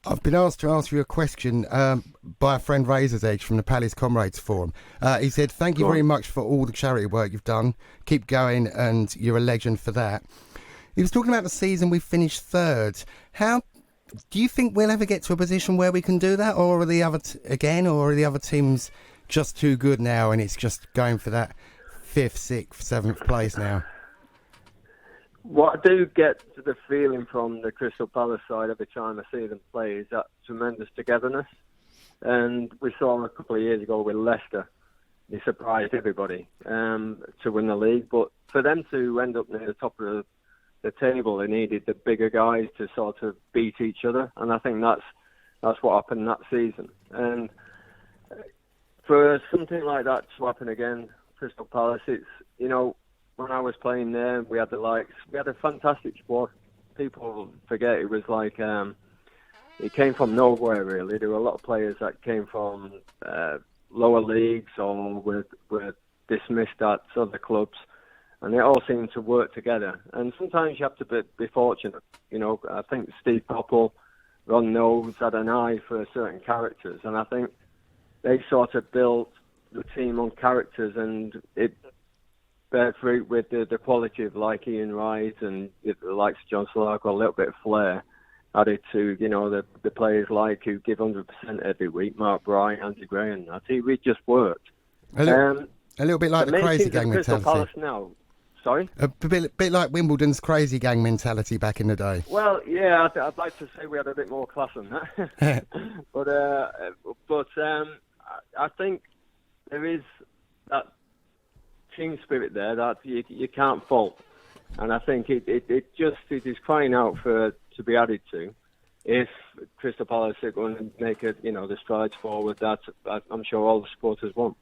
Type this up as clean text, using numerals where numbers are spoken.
I've been asked to answer you a question by a friend Razor's Edge from the Palace Comrades Forum. He said, thank you very much for all the charity work you've done. Keep going, and you're a legend for that. He was talking about the season we finished third. How do you think we'll ever get to a position where we can do that, or are the other or are the other teams just too good now, and it's just going for that 5th, 6th, 7th place now? What I do get the feeling from the Crystal Palace side every time I see them play is that tremendous togetherness. And we saw a couple of years ago with Leicester, they surprised everybody to win the league. But for them to end up near the top of the table, they needed the bigger guys to sort of beat each other. And I think that's what happened that season. And for something like that to happen again, Crystal Palace, it's, when I was playing there, we had a fantastic squad. People forget it was like, it came from nowhere really. There were a lot of players that came from lower leagues or were dismissed at other clubs, and they all seemed to work together. And sometimes you have to be fortunate. I think Steve Coppell, Ron Knowles had an eye for certain characters, and I think they sort of built the team on characters, and it bear fruit with the quality of like Ian Wright and the likes of John Salako, a little bit of flair added to, the players like who give 100% every week, Mark Bright, Andy Gray, and I think we just worked. A little bit like the crazy gang mentality. Palace now. Sorry? A bit like Wimbledon's crazy gang mentality back in the day. Well, yeah, I'd like to say we had a bit more class than that. but I think there is that team spirit there that you can't fault, and I think it is crying out to be added to. If Crystal Palace are going to make the strides forward that I'm sure all the supporters want.